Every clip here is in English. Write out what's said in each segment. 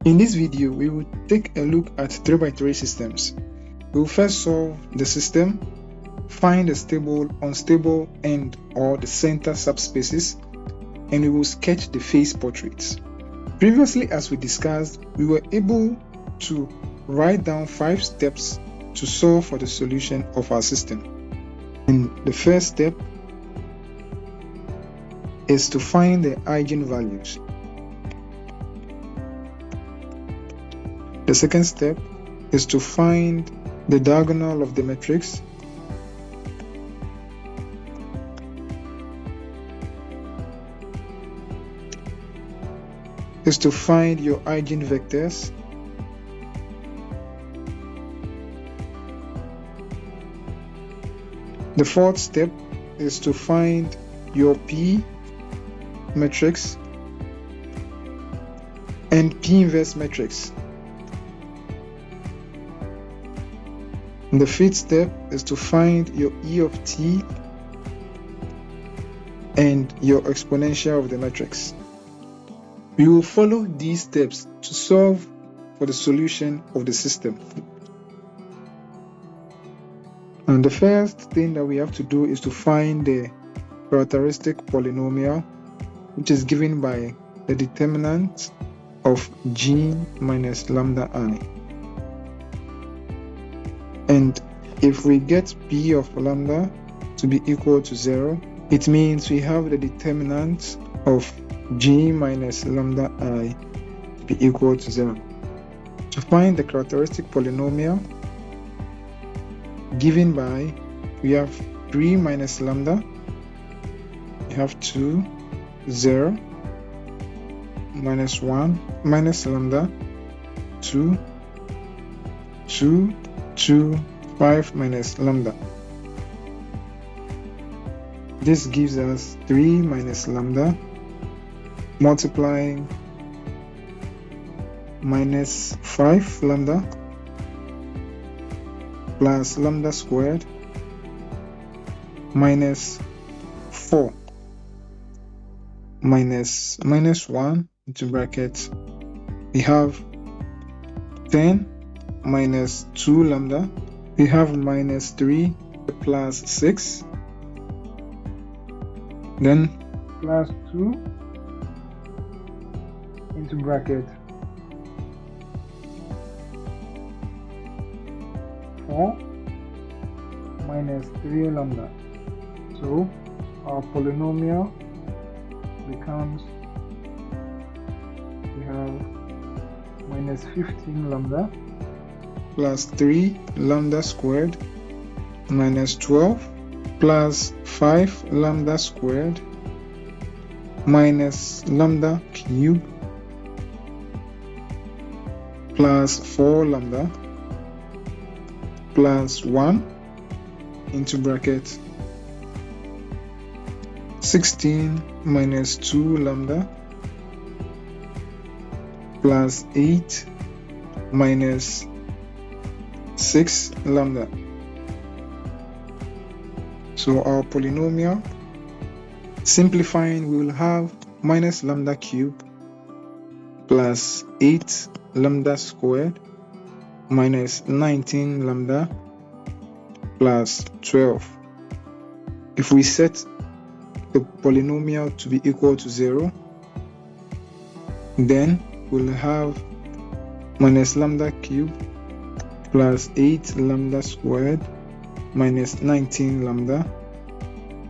In this video, we will take a look at 3x3 systems. We will first solve the system, find the stable, unstable end or the center subspaces, and we will sketch the face portraits. Previously, as we discussed, we were able to write down 5 steps to solve for the solution of our system. And the first step is to find the eigenvalues. The second step is to find the diagonal of the matrix. Is to find your eigenvectors. The fourth step is to find your P matrix and P inverse matrix. The fifth step is to find your E of t and your exponential of the matrix. We will follow these steps to solve for the solution of the system. And the first thing that we have to do is to find the characteristic polynomial, which is given by the determinant of g minus lambda I. And if we get p of lambda to be equal to 0, it means we have the determinant of g minus lambda I to be equal to 0. To find the characteristic polynomial given by, we have 3 minus lambda, we have 2, 0, minus 1, minus lambda, 2, 2, 2, 5 minus lambda. This gives us 3 minus lambda multiplying minus 5 lambda plus lambda squared minus 4 minus 1 into bracket. We have 10 minus 2 lambda. We have minus 3 plus 6. Then plus 2 into bracket 4 minus 3 lambda. So our polynomial becomes, we have minus 15 lambda plus 3 lambda squared minus 12 plus 5 lambda squared minus lambda cube plus 4 lambda plus 1 into bracket 16 minus 2 lambda plus 8 minus 6 lambda. So our polynomial, simplifying, we will have minus lambda cube plus 8 lambda squared minus 19 lambda plus 12. If we set the polynomial to be equal to 0, then we'll have minus lambda cube plus 8 lambda squared minus 19 lambda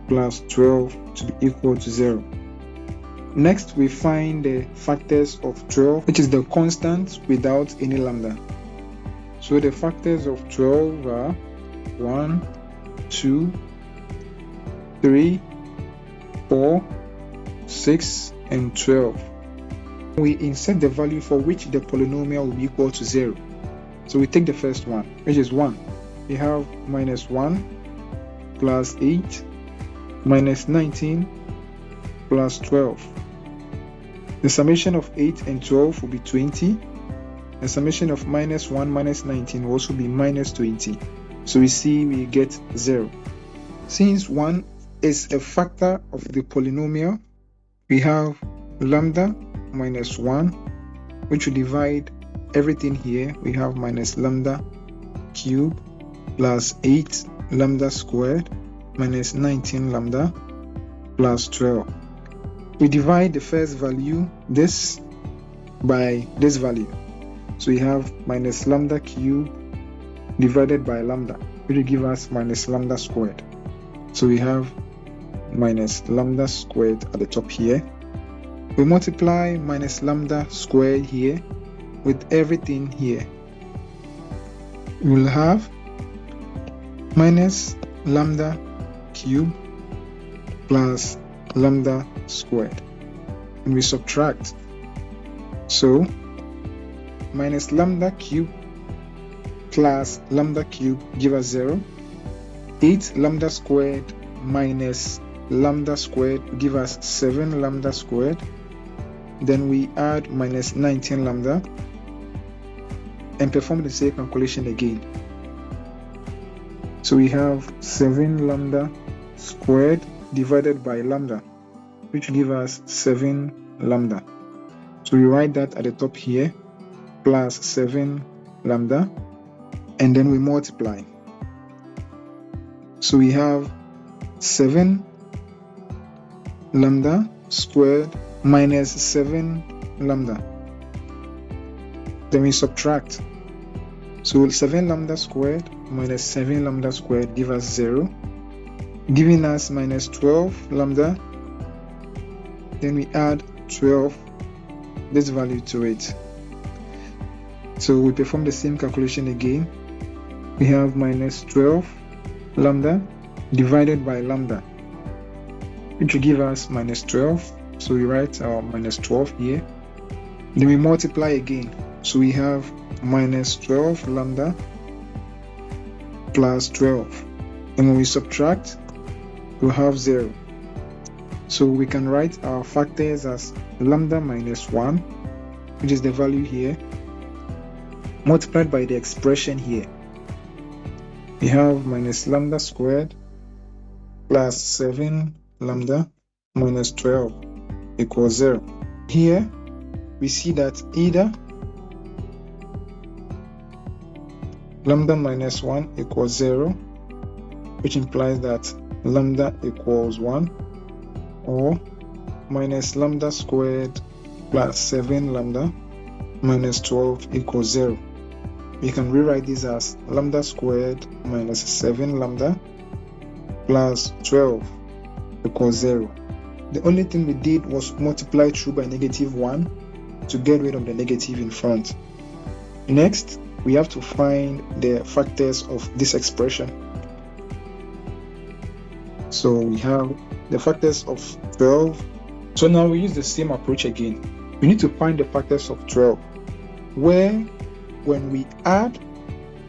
plus 12 to be equal to 0. Next, we find the factors of 12, which is the constant without any lambda. So the factors of 12 are 1, 2, 3, 4, 6, and 12. We insert the value for which the polynomial will be equal to 0. So we take the first one, which is 1. We have minus 1 plus 8 minus 19 plus 12. The summation of 8 and 12 will be 20. The summation of minus 1 minus 19 will also be minus 20. So we see we get 0. Since 1 is a factor of the polynomial, we have lambda minus 1 which will divide everything here. We have minus lambda cube plus 8 lambda squared minus 19 lambda plus 12. We divide the first value, this, by this value. So we have minus lambda cube divided by lambda, which will give us minus lambda squared. So we have minus lambda squared at the top here. We multiply minus lambda squared here with everything here. We will have minus lambda cube plus lambda squared, and we subtract. So minus lambda cube plus lambda cube give us 0. 8 lambda squared minus lambda squared give us 7 lambda squared. Then we add minus 19 lambda and perform the same calculation again. So we have 7 lambda squared divided by lambda, which give us 7 lambda. So we write that at the top here, plus 7 lambda, and then we multiply. So we have 7 lambda squared minus 7 lambda. Then we subtract. So 7 lambda squared minus 7 lambda squared give us 0, giving us minus 12 lambda. Then we add 12, this value, to it. So we perform the same calculation again. We have minus 12 lambda divided by lambda, which will give us minus 12. So we write our minus 12 here. Then we multiply again. So we have minus 12 lambda plus 12. And when we subtract, we'll have 0. So we can write our factors as lambda minus 1, which is the value here, multiplied by the expression here. We have minus lambda squared plus 7 lambda minus 12 equals 0. Here we see that either lambda minus 1 equals 0, which implies that lambda equals 1, or minus lambda squared plus 7 lambda minus 12 equals 0. We can rewrite this as lambda squared minus 7 lambda plus 12 equals 0. The only thing we did was multiply through by negative 1 to get rid of the negative in front. Next, we have to find the factors of this expression. So we have the factors of 12. So now we use the same approach again. We need to find the factors of 12, where when we add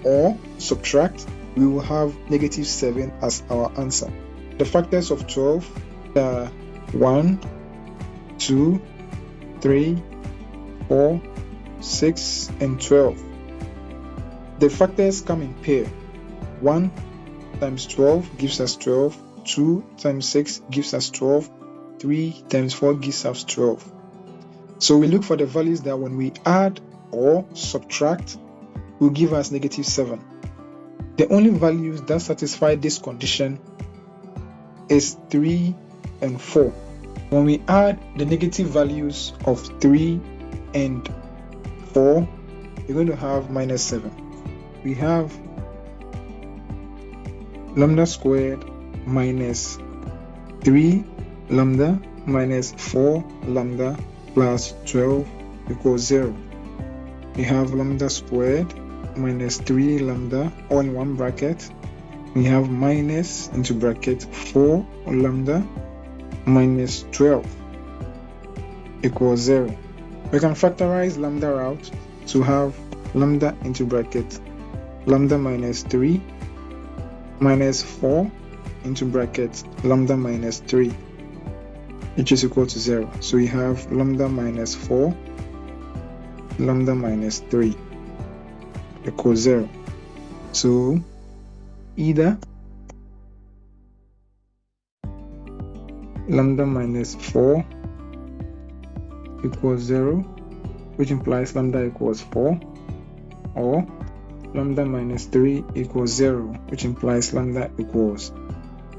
or subtract, we will have negative 7 as our answer. The factors of 12 are 1, 2, 3, 4, 6, and 12. The factors come in pair. 1 times 12 gives us 12. 2 times 6 gives us 12. 3 times 4 gives us 12. So we look for the values that when we add or subtract will give us negative 7. The only values that satisfy this condition is 3 and 4. When we add the negative values of 3 and 4, we're going to have minus 7. We have lambda squared minus 3 lambda minus 4 lambda plus 12 equals 0. We have lambda squared minus 3 lambda all in one bracket. We have minus into bracket 4 lambda minus 12 equals 0. We can factorize lambda out to have lambda into bracket lambda minus 3 minus 4 into bracket lambda minus 3, which is equal to 0. So we have lambda minus 4 lambda minus 3 equals 0. So either lambda minus 4 equals 0, which implies lambda equals 4, or lambda minus 3 equals 0, which implies lambda equals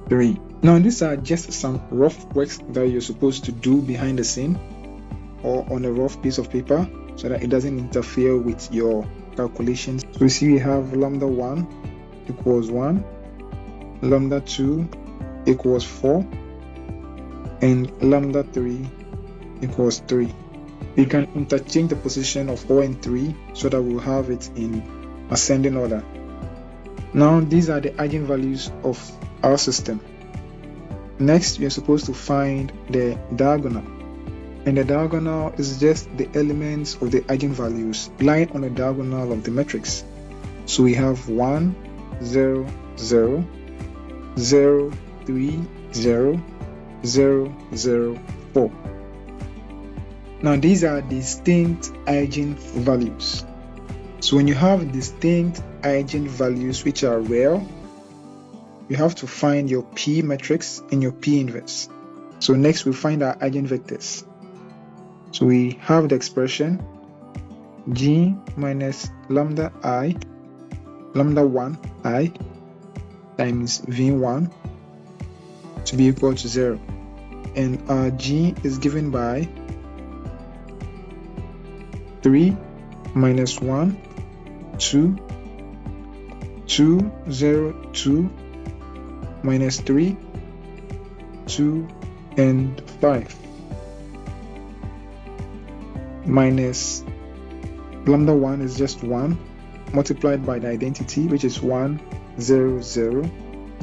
3. Now, these are just some rough works that you're supposed to do behind the scene or on a rough piece of paper so that it doesn't interfere with your calculations. So we see we have lambda 1 equals 1, lambda 2 equals 4, and lambda 3 equals 3. We can interchange the position of 4 and 3 so that we'll have it in ascending order. Now, these are the eigenvalues of our system. Next, we are supposed to find the diagonal. And the diagonal is just the elements of the eigenvalues lying on the diagonal of the matrix. So we have 1, 0, 0, 0, 3, 0, 0, 0, 4. Now, these are distinct eigenvalues. So when you have distinct eigenvalues which are real, you have to find your P matrix and your P inverse. So next we find our eigenvectors. So we have the expression G minus lambda 1 I times V1 to be equal to 0. And our G is given by 3 minus 1, 2, 2, 0, 2, minus 3, 2, and 5, minus lambda 1 is just 1, multiplied by the identity, which is 1, 0, 0,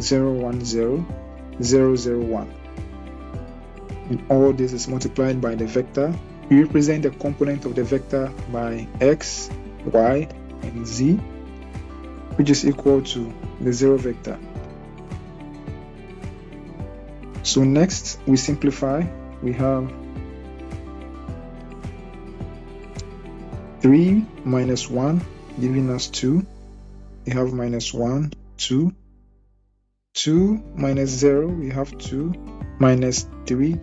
0, 1, 0, 0, 0, 1. And all this is multiplied by the vector. We represent the component of the vector by x, y, and z, which is equal to the 0 vector. So next we simplify. We have 3 minus 1 giving us 2. We have minus 1, 2. 2 minus 0, we have 2. Minus 3,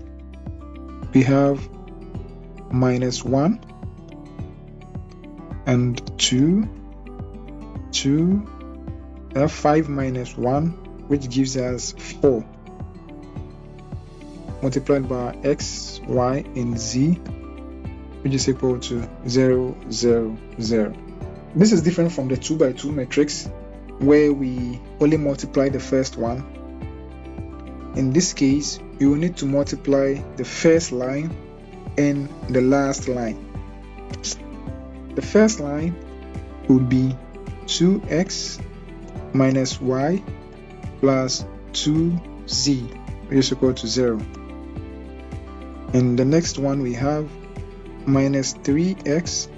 we have minus 1. And 2. 2. We have 5 minus 1, which gives us 4. Multiplied by x, y, and z, which is equal to 0, 0, 0. This is different from the 2 by 2 matrix where we only multiply the first one. In this case, you will need to multiply the first line and the last line. The first line would be 2x minus y plus 2z, which is equal to 0. And the next one we have minus 3x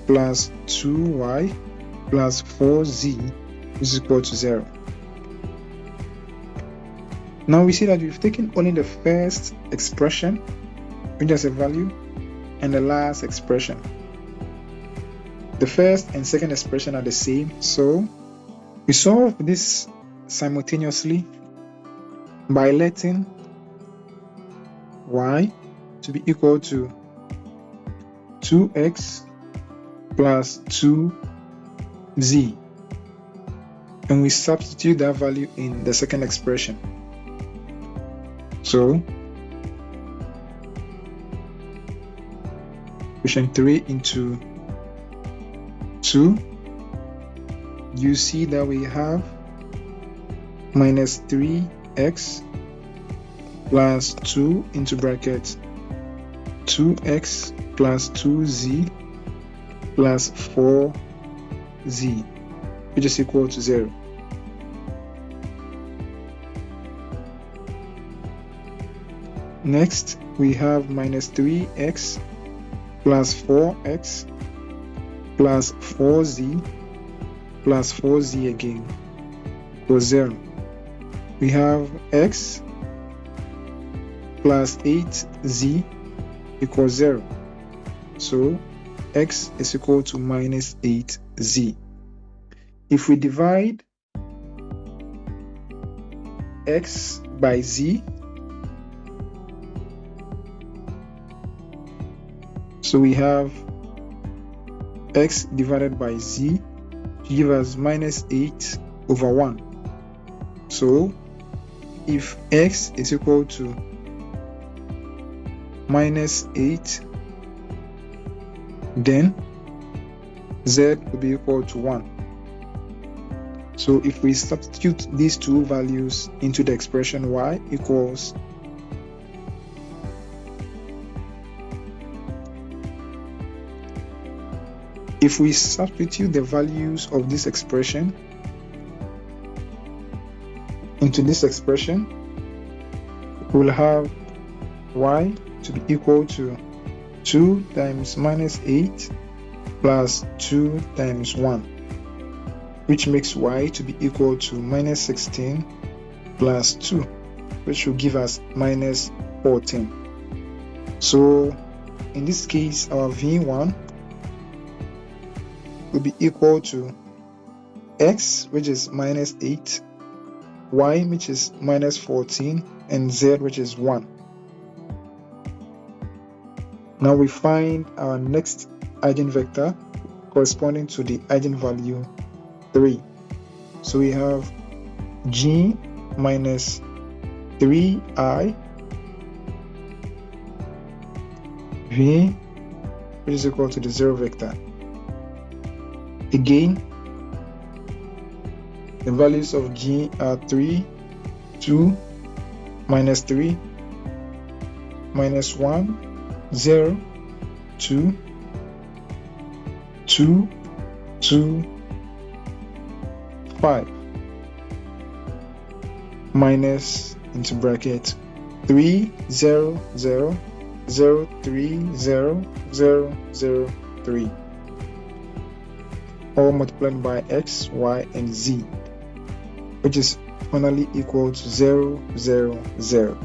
plus 2y plus 4z, which is equal to 0. Now we see that we've taken only the first expression, which has a value, and the last expression. The first and second expression are the same, so we solve this simultaneously by letting y to be equal to 2x plus 2z, and we substitute that value in the second expression. So pushing 3 into 2, you see that we have minus 3x plus 2 into bracket 2x plus 2z plus 4z, which is equal to 0. Next, we have minus 3x plus 4x plus 4z plus 4z again equals 0. We have x plus 8z equals 0. So x is equal to minus 8z. If we divide x by z, so we have x divided by z to give us minus 8 over 1. So if x is equal to minus 8, then z will be equal to 1. So if we substitute these two values into the expression y equals if we substitute the values of this expression into this expression, we'll have y to be equal to 2 times minus 8 plus 2 times 1, which makes y to be equal to minus 16 plus 2, which will give us minus 14. So in this case, our v1 will be equal to x, which is minus 8, y, which is minus 14, and z, which is 1. Now we find our next eigenvector corresponding to the eigenvalue 3. So we have g minus 3i v, which is equal to the 0 vector. Again, the values of g are 3, 2, minus 3, minus 1, 0, 2, 2, 2, 5, minus into bracket 3, 0, 0, 0, 3, 0, 0, 0, 3, all multiplied by x, y, and z, which is finally equal to 0, 0, 0.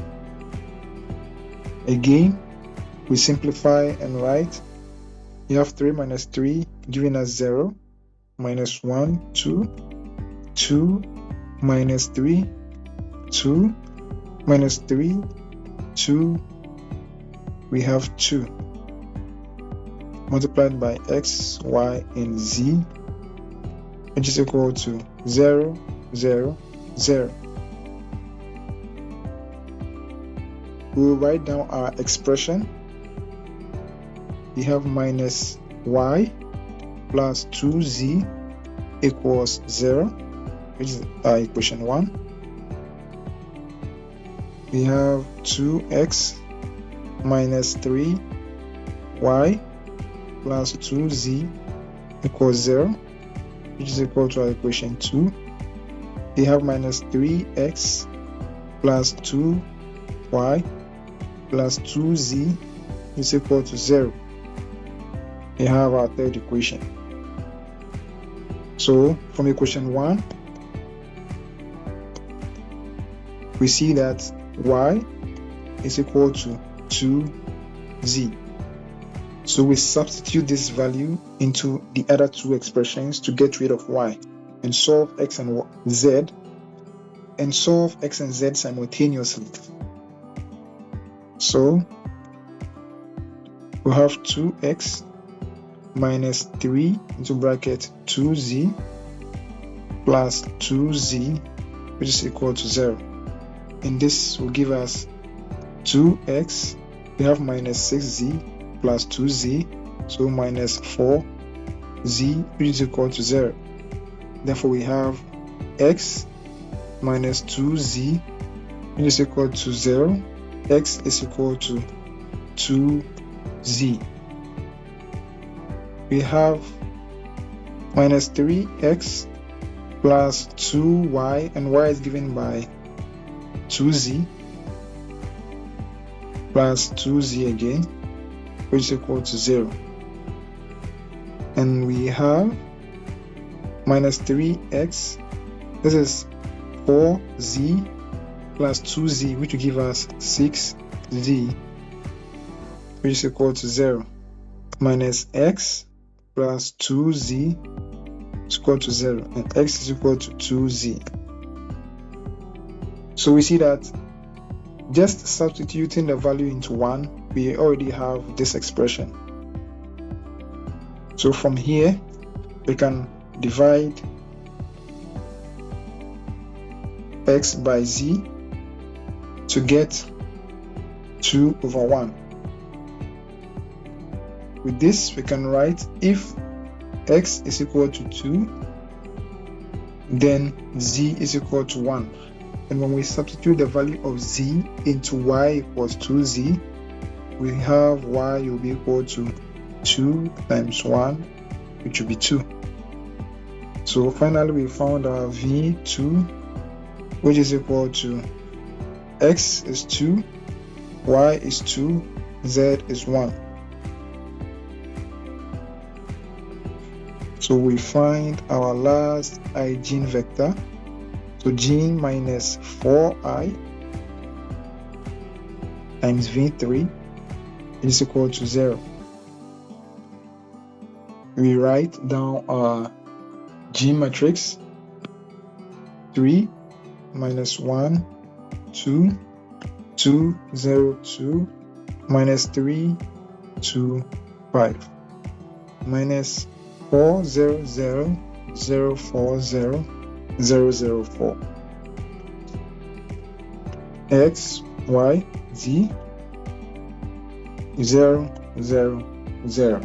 Again, we simplify and write. You have 3 minus 3 giving us 0, minus 1, 2, 2, minus 3, 2, minus 3, 2, we have 2, multiplied by x, y, and z, which is equal to 0, 0, 0. We will write down our expression. We have minus y plus 2z equals 0, which is our equation 1. We have 2x minus 3y plus 2z equals 0, which is equal to our equation 2. We have minus 3x plus 2y plus 2z is equal to 0. We have our third equation. So from equation 1, we see that y is equal to 2z. So we substitute this value into the other two expressions to get rid of y and solve x and z, and solve x and z simultaneously. So we have 2x minus 3 into bracket 2z plus 2z, which is equal to 0. And this will give us 2x, we have minus 6z plus 2z, so minus 4z, which is equal to 0. Therefore we have x minus 2z, which is equal to 0. X is equal to 2z. We have minus 3x plus 2y, and y is given by 2z plus 2z again, which is equal to 0. And we have minus 3x, this is 4z plus 2z, which will give us 6z, which is equal to 0, minus x plus 2z is equal to 0, and x is equal to 2z. So we see that just substituting the value into 1, we already have this expression. So from here, we can divide x by z to get 2/1. With this, we can write if x is equal to 2, then z is equal to 1. And when we substitute the value of z into y equals 2z, we have y will be equal to 2 times 1, which will be 2. So finally, we found our v2, which is equal to x is 2, y is 2, z is 1. So we find our last eigenvector. So g minus 4i times v3 is equal to 0. We write down our G matrix: 3 minus 1, 2, 2, 0, 2, minus 3, 2, 5, minus 4, 0, 0, 0, 4, 0, 0, 0, 4. X, Y, Z, 0, 0, 0.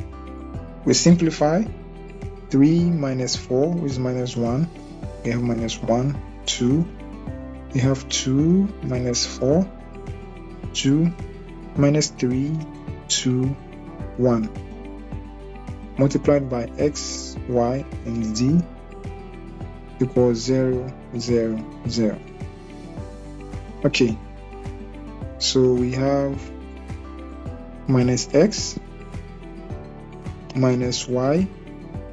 We simplify. 3 minus 4 is minus 1. We have minus 1, 2. We have 2 minus 4, 2, minus 3, 2, 1. Multiplied by x, y, and z equals 0, 0, 0. Okay, so we have minus x minus y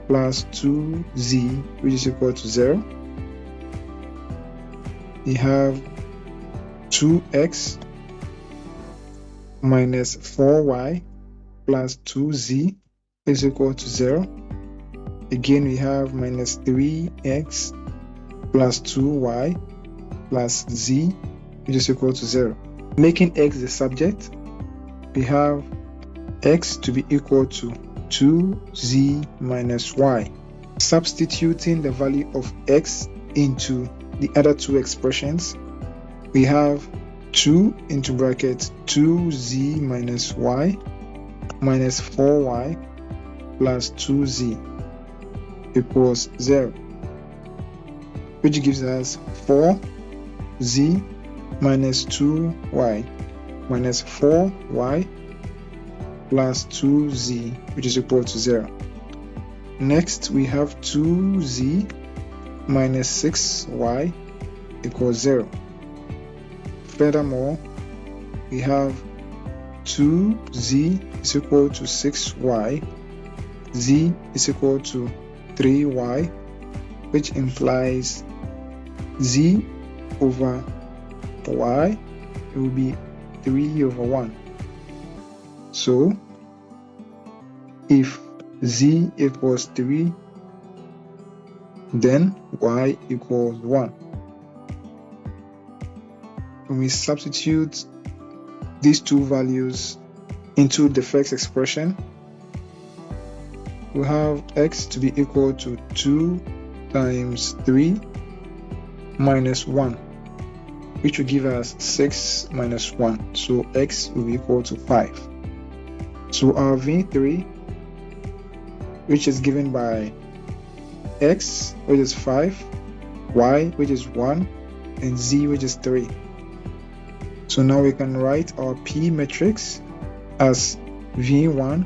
plus 2z, which is equal to 0. We have 2x minus 4y plus 2z is equal to 0. Again, we have minus 3x plus 2y plus z, which is equal to 0. Making x the subject, we have x to be equal to 2z minus y. Substituting the value of x into the other two expressions, we have 2 into bracket 2z minus y minus 4y plus 2z equals 0, which gives us 4z minus 2y minus 4y plus 2z, which is equal to 0. Next, we have 2z minus 6y equals 0. Furthermore, we have 2z is equal to 6y, z is equal to 3y, which implies z over y, it will be 3/1. So if z equals 3, then y equals 1. When we substitute these two values into the first expression, we have x to be equal to 2 times 3 minus 1, which will give us 6 minus 1. So x will be equal to 5. So our v3, which is given by x, which is 5, y, which is 1, and z, which is 3. So now we can write our P matrix as v1,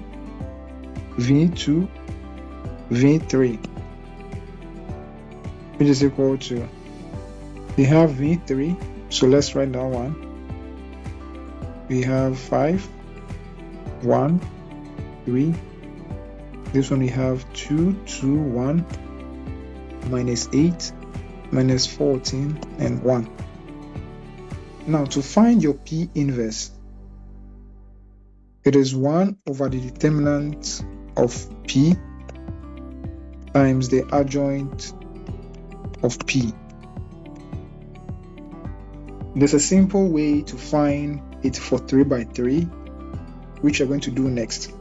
v2, v3, which is equal to, we have v3, so let's write that one. We have 5, 1, 3. This one we have 2, 2, 1, minus 8, minus 14, and 1. Now to find your P inverse, it is 1 over the determinant of P times the adjoint of P. There's a simple way to find it for 3 by 3, which we're going to do next.